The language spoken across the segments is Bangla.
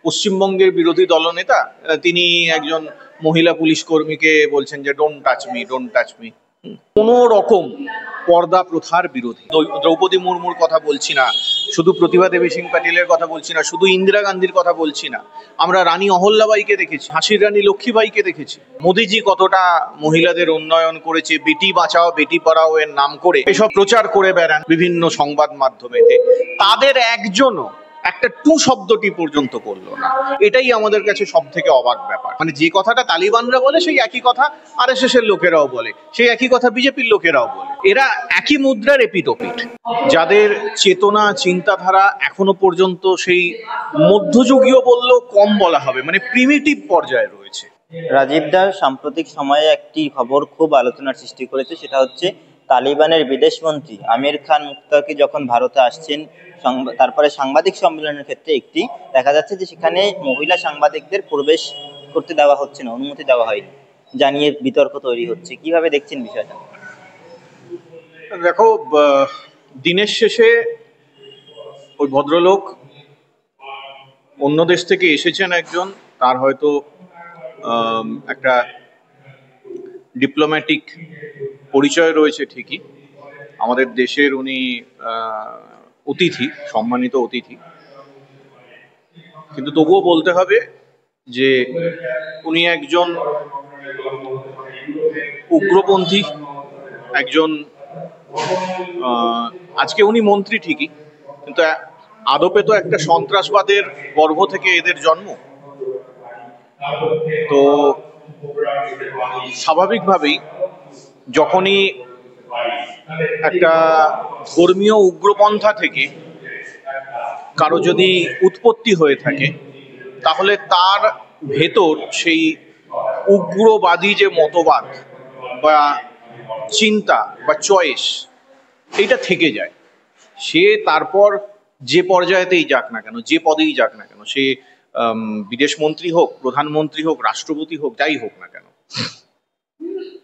পশ্চিমবঙ্গের বিরোধী দলনেতা তিনি একজন মহিলা পুলিশ কর্মীকে বলছেন যে don't touch me, don't touch me. কোনো রকম পর্দা প্রথার বিরোধী। দ্রৌপদী মুর্মুর কথা বলছি না, শুধু প্রতিভা দেবী সিং পাটিলের কথা বলছি না, শুধু ইন্দিরা গান্ধীর কথা বলছি না, আমরা রানী অহল্যাবাইকে দেখেছি, ঝাঁসির রানী লক্ষ্মীবাইকে দেখেছি। মোদিজি কতটা মহিলাদের উন্নয়ন করেছে, বেটি বাঁচাও বেটি পড়াও এর নাম করে এসব প্রচার করে বেড়ান বিভিন্ন সংবাদ মাধ্যমেতে। তাদের একজনও একটা টু শব্দটি পর্যন্ত করলো না। এটাই আমাদের কাছে সব থেকে অবাক ব্যাপার। মানে যে কথাটা তালিবানরা বলে সেই একই কথা আরএসএস এর লোকেরাও বলে, সেই একই কথা বিজেপির লোকেরাও বলে। এরা একই মুদ্রার এপিটোপিট। যাদের চেতনা চিন্তাধারা এখনো পর্যন্ত সেই মধ্যযুগীয় বললেও কম বলা হবে, মানে প্রিমিটিভ পর্যায়ে রয়েছে। রাজীব দার সাম্প্রতিক সময়ে একটি খবর খুব আলোচনার সৃষ্টি করেছে, সেটা হচ্ছে তালিবানের বিদেশমন্ত্রী আমির খান মুক্তাকি যখন ভারতে আসছেন, তারপরে সাংবাদিক সম্মেলনের ক্ষেত্রে একটি দেখা যাচ্ছে যে সেখানে মহিলা সাংবাদিকদের প্রবেশ করতে দেওয়া হচ্ছে না, অনুমতি দেওয়া হয়নি, জানিয়ে বিতর্ক তৈরি হচ্ছে। কিভাবে দেখছেন বিষয়টা? দেখো, দিনের শেষে ওই ভদ্রলোক অন্য দেশ থেকে এসেছেন একজন, তার হয়তো একটা ডিপ্লোম্যাটিক পরিচয় রয়েছে ঠিকই, আমাদের দেশের উনি অতিথি, সম্মানিত অতিথি, কিন্তু তবুও বলতে হবে যে উনি একজন উগ্রপন্থী, একজন আজকে উনি মন্ত্রী ঠিকই, কিন্তু আদপে তো একটা সন্ত্রাসবাদের গর্ভ থেকে এদের জন্ম। তো স্বাভাবিকভাবেই যখনই একটা ধর্মীয় উগ্রপন্থা থেকে কারো যদি উৎপত্তি হয়ে থাকে, তাহলে তার ভেতর সেই উগ্রবাদী যে মতবাদ বা চিন্তা বা চয়েস, এইটা থেকে যায়। সে তারপর যে পর্যায়েতেই যাক না কেন, যে পদেই যাক না কেন, সে বিদেশমন্ত্রী হোক, প্রধানমন্ত্রী হোক, রাষ্ট্রপতি হোক, যাই হোক না কেন।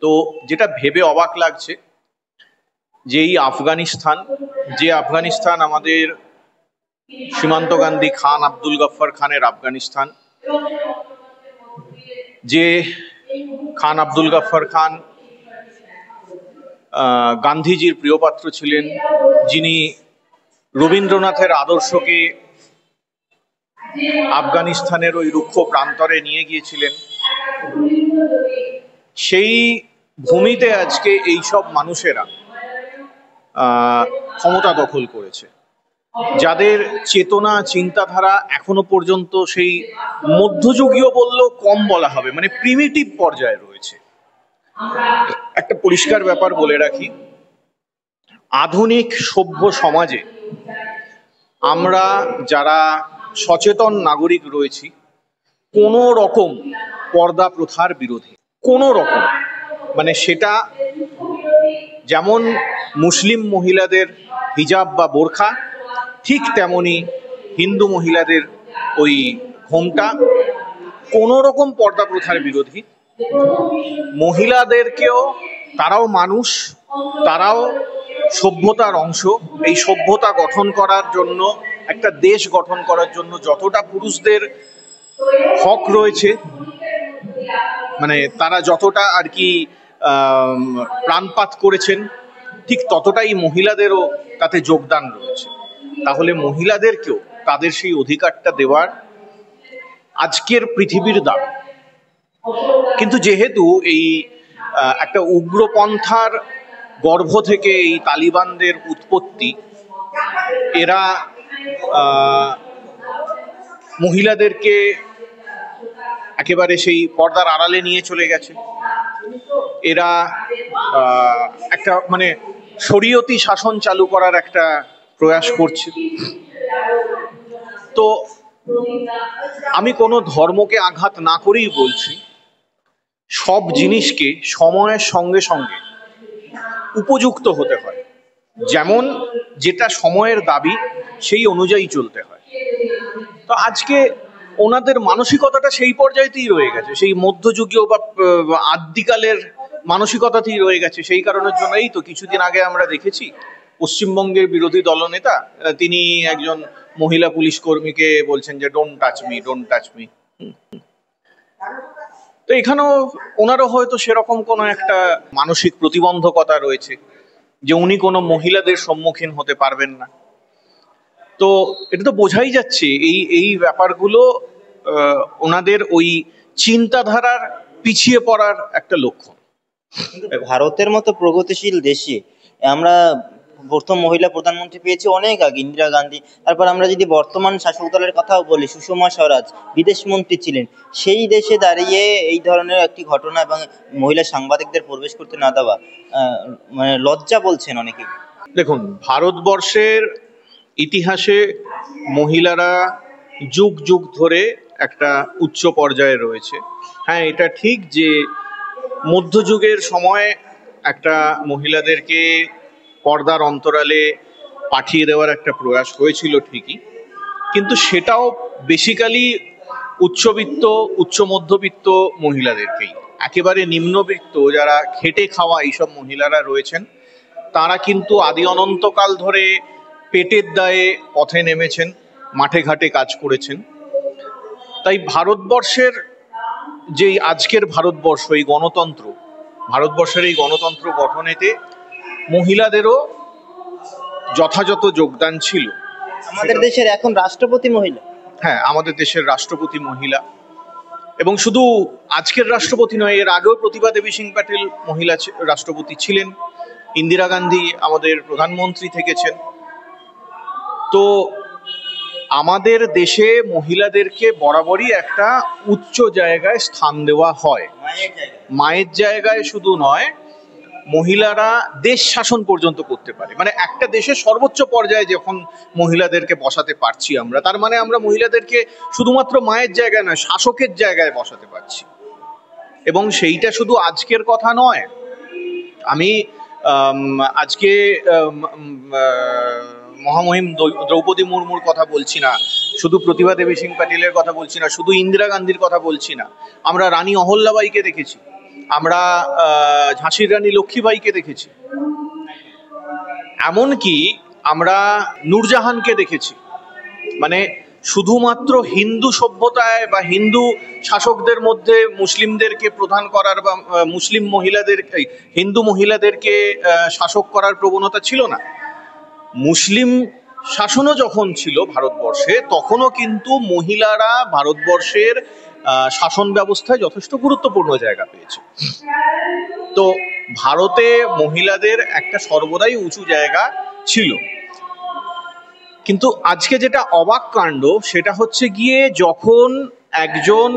তো যেটা ভেবে অবাক লাগছে যে এই আফগানিস্তান আমাদের সীমান্তগান্ধী খান, আব্দুল গফফর খানের আফগানিস্তান, যে খান আব্দুল গফফর খান গান্ধীজির প্রিয়পাত্র ছিলেন, যিনি রবীন্দ্রনাথের আদর্শকে আফগানিস্তানের ওই রুক্ষ প্রান্তরে নিয়ে গিয়েছিলেন, সেই ভূমিতে আজকে এইসব মানুষেরা ক্ষমতা দখল করেছে, যাদের চেতনা চিন্তাধারা এখনো পর্যন্ত সেই মধ্যযুগীয় বললেও কম বলা হবে, মানে প্রিমিটিভ পর্যায়ে রয়েছে। একটা পরিষ্কার ব্যাপার বলে রাখি, আধুনিক সভ্য সমাজে আমরা যারা সচেতন নাগরিক রয়েছি, কোনো রকম পর্দা প্রথার বিরোধী, কোনো রকম, মানে সেটা যেমন মুসলিম মহিলাদের হিজাব বা বোরখা, ঠিক তেমনি হিন্দু মহিলাদের ওই ঘোমটা, কোনো রকম পর্দা প্রথার বিরোধী। মহিলাদেরকেও, তারাও মানুষ, তারাও সভ্যতার অংশ। এই সভ্যতা গঠন করার জন্য, একটা দেশ গঠন করার জন্য যতটা পুরুষদের হক রয়েছে, মানে তারা যতটা আর কি প্রাণপাত করেছেন, ঠিক ততটাই মহিলাদেরও তাতে যোগদান রয়েছে। তাহলে মহিলাদেরকেও তাদের সেই অধিকারটা দেওয়ার আজকের পৃথিবীর দাবি। কিন্তু যেহেতু এই একটা উগ্রপন্থার গর্ভ থেকে এই তালিবানদের উৎপত্তি, এরা মহিলাদেরকে একেবারে সেই পর্দার আড়ালে নিয়ে চলে গেছে। এরা একটা মানে শরীয়তি শাসন চালু করার একটা প্রয়াস করছে। তো আমি কোনো ধর্মকে আঘাত না করেই বলছি, সব জিনিসকে সময়ের সঙ্গে সঙ্গে উপযুক্ত হতে হয়, যেমন যেটা সময়ের দাবি সেই অনুযায়ী চলতে হয়। তো আজকে ওনাদের মানসিকতাটা সেই পর্যায়েতেই রয়ে গেছে, সেই মধ্যযুগীয় বা আদিকালের মানসিকতাতেই রয়ে গেছে। সেই কারণের জন্যই তো কিছুদিন আগে আমরা দেখেছি পশ্চিমবঙ্গের বিরোধী দলনেতা তিনি একজন মহিলা পুলিশ কর্মীকে বলছেন যে don't touch me, don't touch me. তো এখানেও ওনারও হয়তো সেরকম কোনো একটা মানসিক প্রতিবন্ধকতা রয়েছে যে উনি কোনো মহিলাদের সম্মুখীন হতে পারবেন না। তো এটা তো বোঝাই যাচ্ছে এই এই ব্যাপারগুলো ওনাদের ওই চিন্তাধারার পিছিয়ে পড়ার একটা লক্ষণ। কিন্তু ভারতের মতো প্রগতিশীল দেশে আমরা প্রথম মহিলা প্রধানমন্ত্রী পেয়েছি অনেক আগে, ইন্দিরা গান্ধী। তারপর আমরা যদি বর্তমান শাসক দলের কথাও বলি, সুষমা স্বরাজ বিদেশ মন্ত্রী ছিলেন। সেই দেশে দাঁড়িয়ে এই ধরনের একটি ঘটনা এবং মহিলা সাংবাদিকদের প্রবেশ করতে না দেওয়া মানে লজ্জা বলছেন অনেকেই। দেখুন, ভারতবর্ষের ইতিহাসে মহিলারা যুগ যুগ ধরে একটা উচ্চ পর্যায়ে রয়েছে। হ্যাঁ, এটা ঠিক যে মধ্যযুগের সময় একটা মহিলাদেরকে পর্দার অন্তরালে পাঠিয়ে দেওয়ার একটা প্রয়াস হয়েছিল ঠিকই, কিন্তু সেটাও বেসিক্যালি উচ্চবিত্ত উচ্চ মধ্যবিত্ত মহিলাদেরকেই। একেবারে নিম্নবিত্ত যারা খেটে খাওয়া এইসব মহিলারা রয়েছেন তারা কিন্তু আদি অনন্তকাল ধরে পেটের দায়ে পথে নেমেছেন, মাঠে ঘাটে কাজ করেছেন। তাই ভারতবর্ষের যে আজকের ভারতবর্ষ, এই গণতন্ত্র, ভারতবর্ষের এই গণতন্ত্র গঠনেতে মহিলাদেরও যথাযথ যোগদান ছিল। আমাদের দেশের এখন রাষ্ট্রপতি মহিলা। হ্যাঁ, আমাদের দেশের রাষ্ট্রপতি মহিলা, এবং শুধু আজকের রাষ্ট্রপতি নয়, এর আগেও প্রতিভা দেবী সিং প্যাটেল মহিলা রাষ্ট্রপতি ছিলেন, ইন্দিরা গান্ধী আমাদের প্রধানমন্ত্রী থেকেছেন। তো আমাদের দেশে মহিলাদেরকে বরাবরই একটা উচ্চ জায়গায় স্থান দেওয়া হয়। মায়ের জায়গায় শুধু নয়, মহিলারা দেশ শাসন পর্যন্ত করতে পারে। মানে একটা দেশের সর্বোচ্চ পর্যায়ে যখন মহিলাদেরকে বসাতে পারছি আমরা, তার মানে আমরা মহিলাদেরকে শুধুমাত্র মায়ের জায়গায় নয়, শাসকের জায়গায় বসাতে পারছি। এবং সেইটা শুধু আজকের কথা নয়। আমি আজকে মহামহিম দ্রৌপদী মুর্মুর কথা বলছি না, শুধু প্রতিভা দেবী সিং প্যাটেলের কথা বলছি না, শুধু ইন্দিরা গান্ধীর কথা বলছি না। আমরা রানী অহল্যাবাইকে দেখেছি, আমরা ঝাঁসির রানী লক্ষ্মীবাইকে দেখেছি, এমনকি আমরা নূরজাহানকে দেখেছি। মানে শুধুমাত্র হিন্দু সভ্যতায় বা হিন্দু শাসকদের মধ্যে মুসলিমদেরকে প্রধান করার বা মুসলিম মহিলাদের, হিন্দু মহিলাদেরকে শাসক করার প্রবণতা ছিল না। মুসলিম শাসনও যখন ছিল ভারতবর্ষে, তখনও কিন্তু মহিলারা ভারতবর্ষের শাসন ব্যবস্থায় যথেষ্ট গুরুত্বপূর্ণ জায়গা পেয়েছে। তো ভারতে মহিলাদের একটা সর্বদাই উঁচু জায়গা ছিল। কিন্তু আজকে যেটা অবাক কাণ্ড, সেটা হচ্ছে গিয়ে যখন একজন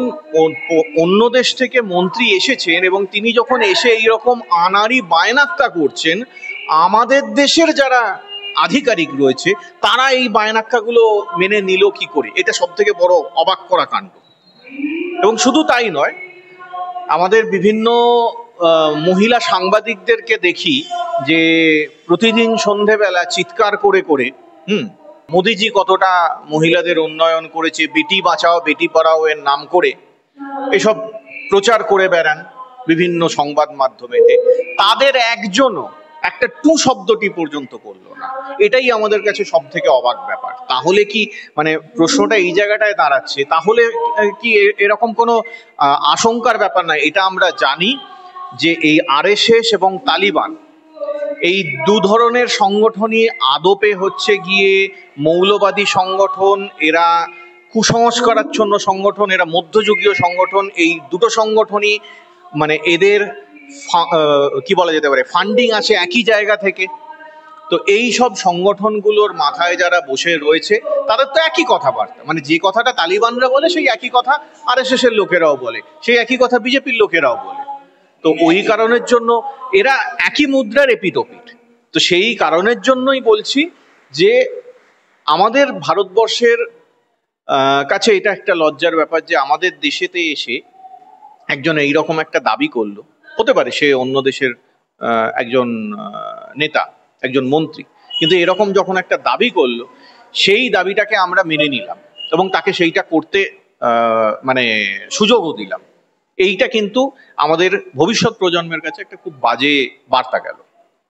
অন্য দেশ থেকে মন্ত্রী এসেছেন এবং তিনি যখন এসে এইরকম আনাড়ি বায়নাক্কা করছেন, আমাদের দেশের যারা আধিকারিক রয়েছে তারা এই বায়নাক্কাগুলো মেনে নিল কি করে? এটা সব থেকে বড় অবাক করা কাণ্ড। এবং শুধু তাই নয়, আমাদের বিভিন্ন মহিলা সাংবাদিকদেরকে দেখি যে প্রতিদিন সন্ধেবেলা চিৎকার করে করে মোদিজি কতটা মহিলাদের উন্নয়ন করেছে, বেটি বাঁচাও বেটি পড়াও এর নাম করে এসব প্রচার করে বেড়ান বিভিন্ন সংবাদ মাধ্যমেতে। তাদের একজনও একটা টু শব্দটি পর্যন্ত করলো না। এটাই আমাদের কাছে সব থেকে অবাক ব্যাপার। তাহলে কি মানে প্রশ্নটা এই জায়গাটায় দাঁড়াচ্ছে, তাহলে কি এরকম কোনো আশঙ্কার ব্যাপার নয়? এটা আমরা জানি যে এই আরএসএস এবং তালিবান, এই দু ধরনের সংগঠনই আদপে হচ্ছে গিয়ে মৌলবাদী সংগঠন। এরা কুসংস্কারাচ্ছন্ন সংগঠন, এরা মধ্যযুগীয় সংগঠন। এই দুটো সংগঠনই মানে এদের কি বলা যেতে পারে, ফান্ডিং আছে একই জায়গা থেকে। তো এই সব সংগঠনগুলোর মাথায় যারা বসে রয়েছে তাদের তো একই কথাবার্তা, মানে যে কথাটা তালিবানরা বলে সেই একই কথা আরএসএস এর লোকেরাও বলে, সেই একই কথা বিজেপির লোকেরাও বলে। তো ওই কারণের জন্য এরা একই মুদ্রার এপিঠ ওপিঠ। তো সেই কারণের জন্যই বলছি যে আমাদের ভারতবর্ষের কাছে এটা একটা লজ্জার ব্যাপার যে আমাদের দেশেতে এসে একজন এইরকম একটা দাবি করলো। হতে পারে সে অন্য দেশের একজন নেতা, একজন মন্ত্রী, কিন্তু এরকম যখন একটা দাবি করলো, সেই দাবিটাকে আমরা মেনে নিলাম এবং তাকে সেইটা করতে মানে সুযোগও দিলাম। এইটা কিন্তু আমাদের ভবিষ্যৎ প্রজন্মের কাছে একটা খুব বাজে বার্তা গেল।